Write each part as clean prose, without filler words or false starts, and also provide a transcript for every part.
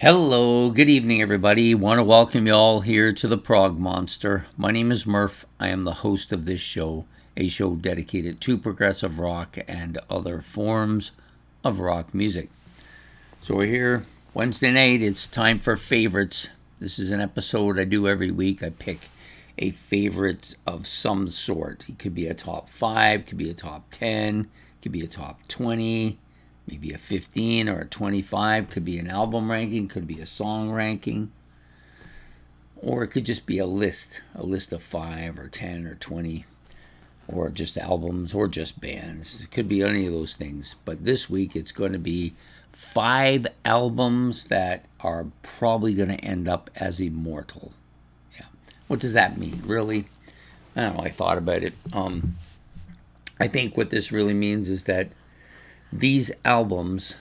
Hello, good evening, everybody. Want to welcome you all here to the Prog Monster. My name is Murph. I am the host of this show, a show dedicated to progressive rock and other forms of rock music. So we're here Wednesday night. It's time for favorites. This is an episode I do every week. I pick a favorite of some sort. It could be a top 5, could be a top 10, could be a top 20, maybe a 15 or a 25, could be an album ranking, could be a song ranking, or it could just be a list of 5 or 10 or 20, or just albums or just bands. It could be any of those things. But this week it's going to be 5 albums that are probably going to end up as immortal. Yeah. What does that mean, really? I don't know. I thought about it. I think what this really means is that these albums,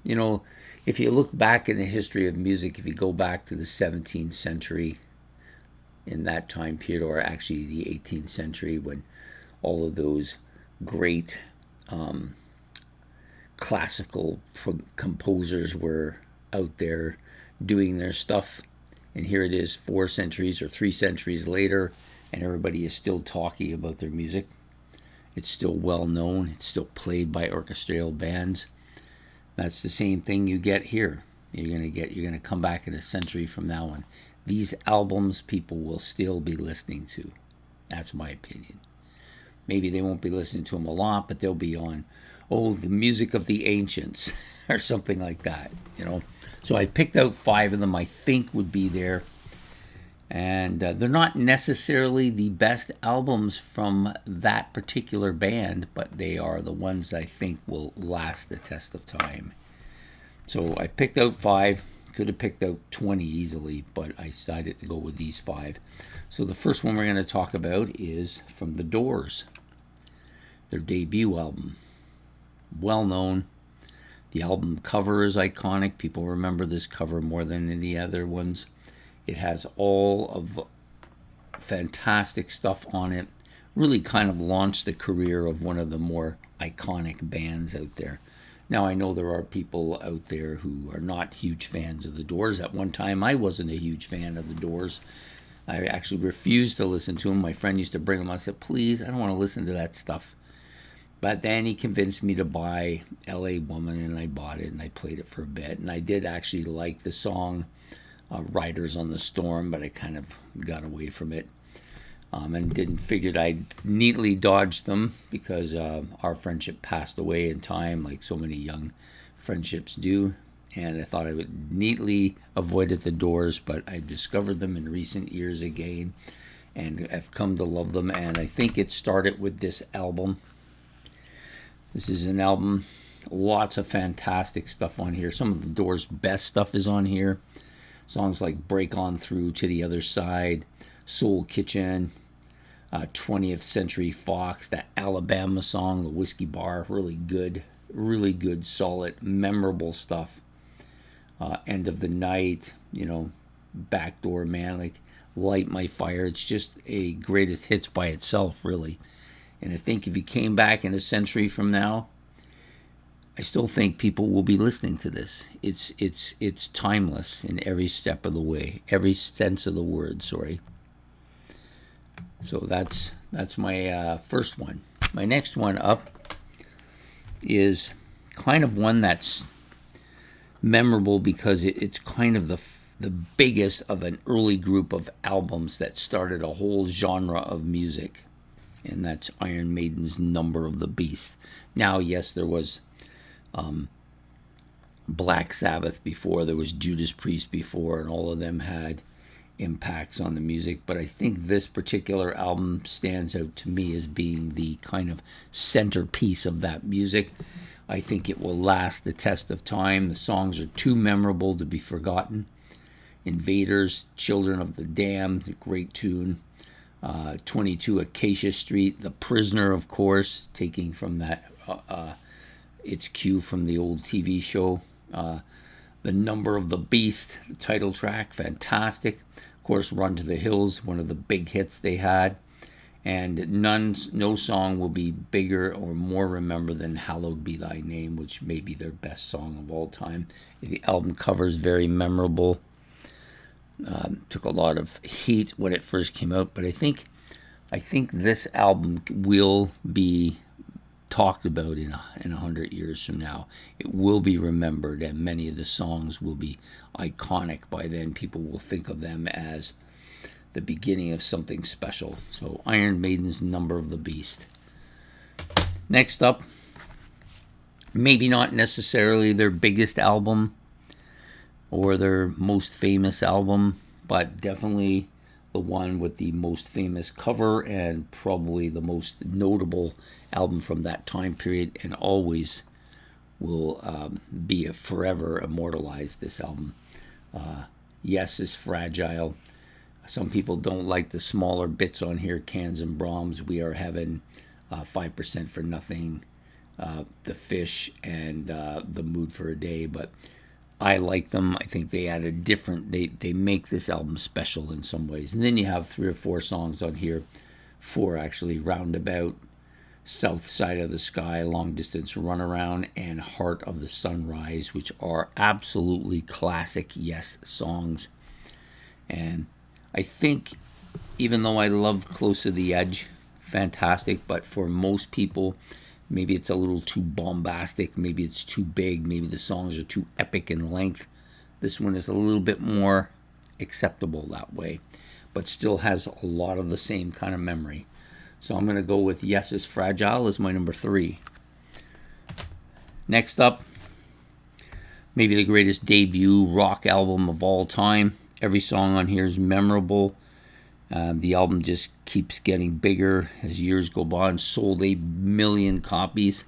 if you look back in the history of music, if you go back to the 17th century, in that time period, or actually the 18th century, when all of those great classical composers were out there doing their stuff, and here it is 4 centuries or 3 centuries later, and everybody is still talking about their music. It's still well known. It's still played by orchestral bands. That's the same thing you get here. You're gonna come back in a century from now, and these albums people will still be listening to. That's my opinion. Maybe they won't be listening to them a lot, but they'll be on, the music of the ancients or something like that. So I picked out 5 of them I think would be there. And they're not necessarily the best albums from that particular band, but they are the ones I think will last the test of time. So I picked out 5. Could have picked out 20 easily, but I decided to go with these 5. So the first one we're going to talk about is from The Doors, their debut album. Well known. The album cover is iconic. People remember this cover more than any other ones. It has all of fantastic stuff on it. Really kind of launched the career of one of the more iconic bands out there. Now, I know there are people out there who are not huge fans of The Doors. At one time, I wasn't a huge fan of The Doors. I actually refused to listen to them. My friend used to bring them. I said, please, I don't want to listen to that stuff. But then he convinced me to buy L.A. Woman, and I bought it, and I played it for a bit. And I did actually like the song Riders on the Storm, but I kind of got away from it and figured I'd neatly dodged them because our friendship passed away in time, like so many young friendships do. And I thought I would neatly avoided The Doors, but I discovered them in recent years again, and I've come to love them. And I think it started with this album. This is an album, lots of fantastic stuff on here. Some of The Doors' best stuff is on here. Songs like Break On Through, To the Other Side, Soul Kitchen, 20th Century Fox, that Alabama song, The Whiskey Bar, really good, solid, memorable stuff. End of the Night, Backdoor Man, like Light My Fire. It's just a greatest hits by itself, really. And I think if you came back in a century from now, I still think people will be listening to this. It's timeless in every step of the way, every sense of the word. Sorry. So that's my first one. My next one up is kind of one that's memorable because it's kind of the biggest of an early group of albums that started a whole genre of music, and that's Iron Maiden's Number of the Beast. Now, yes, there was Black Sabbath before, there was Judas Priest before, and all of them had impacts on the music, but I think this particular album stands out to me as being the kind of centerpiece of that music. I think it will last the test of time. The songs are too memorable to be forgotten. Invaders, Children of the Damned, a great tune. 22 Acacia Street, The Prisoner, of course, taking from that its cue from the old TV show. The Number of the Beast, the title track, fantastic. Of course, Run to the Hills, one of the big hits they had. And no song will be bigger or more remembered than Hallowed Be Thy Name, which may be their best song of all time. The album cover is very memorable. Took a lot of heat when it first came out, but I think this album will be talked about in 100 years from now. It will be remembered, and many of the songs will be iconic by then. People will think of them as the beginning of something special. So Iron Maiden's Number of the Beast. Next up, maybe not necessarily their biggest album or their most famous album, but definitely the one with the most famous cover and probably the most notable album from that time period, and always will be forever immortalized, this album. Yes is Fragile. Some people don't like the smaller bits on here, Cans and Brahms, We Are Heaven, 5% for Nothing, The Fish, and The Mood for a Day, but I like them. I think they add a different, they make this album special in some ways. And then you have 3 or 4 songs on here, 4 actually, Roundabout, South Side of the Sky, Long Distance Runaround, and Heart of the Sunrise, which are absolutely classic Yes songs. And I think, even though I love Close to the Edge, fantastic, but for most people, maybe it's a little too bombastic, maybe it's too big, maybe the songs are too epic in length. This one is a little bit more acceptable that way, but still has a lot of the same kind of memory. So I'm going to go with Yes is Fragile as my number 3. Next up, maybe the greatest debut rock album of all time. Every song on here is memorable. The album just keeps getting bigger as years go by. Sold 1 million copies.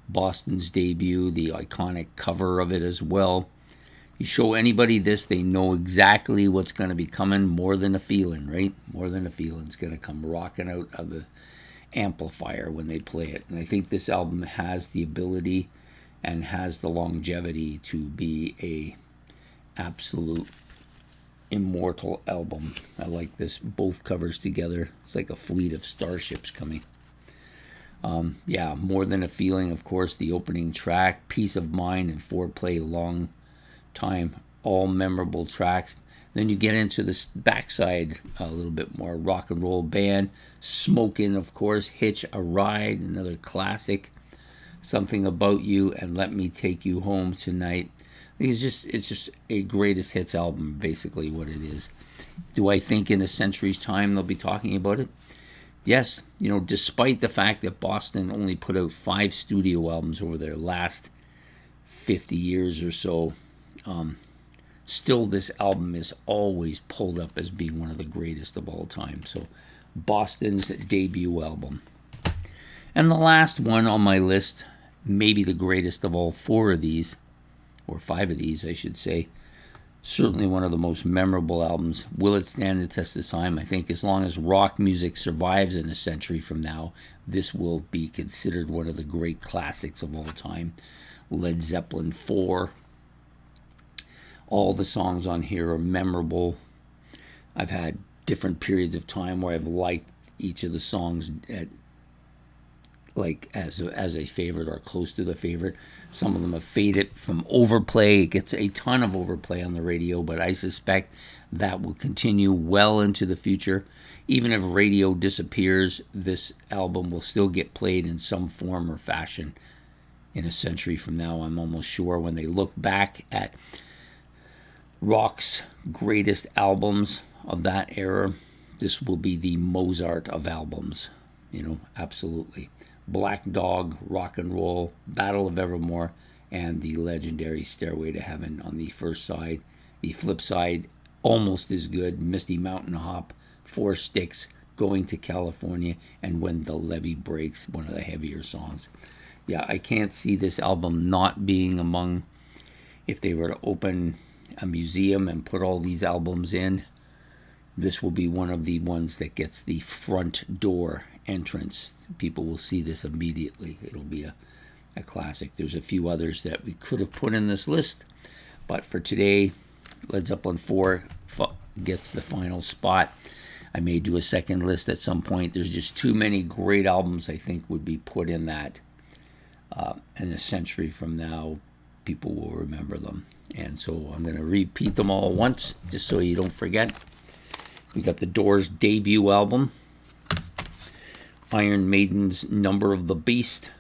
Boston's debut, the iconic cover of it as well. You show anybody this, they know exactly what's going to be coming. More Than a Feeling, right? More Than a Feeling's going to come rocking out of the amplifier when they play it. And I think this album has the ability and has the longevity to be a absolute immortal album. I like this, both covers together. It's like a fleet of starships coming. More Than a Feeling, of course, the opening track, Peace of Mind, and Foreplay, Long Time, all memorable tracks. Then you get into this backside a little bit more. Rock and Roll Band, Smokin', of course, Hitch a Ride, another classic, Something About You, and Let Me Take You Home Tonight. It's just a greatest hits album, basically what it is. Do I think in a century's time they'll be talking about it? Yes. Despite the fact that Boston only put out 5 studio albums over their last 50 years or so, still this album is always pulled up as being one of the greatest of all time. So Boston's debut album. And the last one on my list, maybe the greatest of all 4 of these, or 5 of these, I should say. Certainly one of the most memorable albums. Will it stand the test of time? I think as long as rock music survives in a century from now, this will be considered one of the great classics of all time. Led Zeppelin IV. All the songs on here are memorable. I've had different periods of time where I've liked each of the songs as a favorite or close to the favorite. Some of them have faded from overplay. It gets a ton of overplay on the radio, but I suspect that will continue well into the future. Even if radio disappears, this album will still get played in some form or fashion in a century from now. I'm almost sure when they look back at rock's greatest albums of that era, this will be the Mozart of albums. Absolutely. Black Dog, Rock and Roll, Battle of Evermore, and the legendary Stairway to Heaven on the first side. The flip side, almost as good, Misty Mountain Hop, 4 Sticks, Going to California, and When the Levee Breaks, one of the heavier songs. Yeah, I can't see this album not being among, if they were to open a museum and put all these albums in, this will be one of the ones that gets the front door entrance. People will see this immediately. It'll be a classic. There's a few others that we could have put in this list, but for today, Led Zeppelin IV gets the final spot. I may do a second list at some point. There's just too many great albums I think would be put in that. And a century from now, people will remember them. And so I'm going to repeat them all once, just so you don't forget. We got the Doors' debut album, Iron Maiden's Number of the Beast,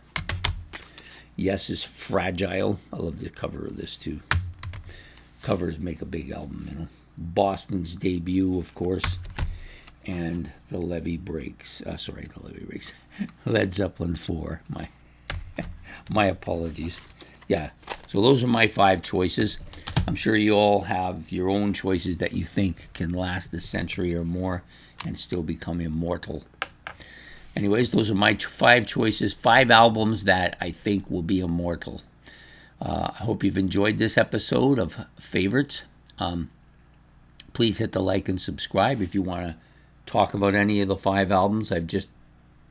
Yes's Fragile. I love the cover of this too. Covers make a big album, you know. Boston's Debut, of course, and the Levee Breaks. Led Zeppelin IV. My apologies. Yeah, so those are my 5 choices. I'm sure you all have your own choices that you think can last a century or more and still become immortal. Anyways, those are my 5 choices, 5 albums that I think will be immortal. I hope you've enjoyed this episode of Favorites. Please hit the like and subscribe if you want to talk about any of the 5 albums I've just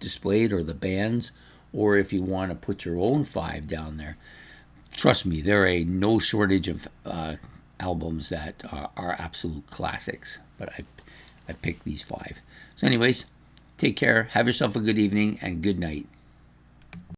displayed or the bands, or if you want to put your own 5 down there. Trust me, there are no shortage of albums that are absolute classics, but I picked these 5. So anyways, take care, have yourself a good evening, and good night.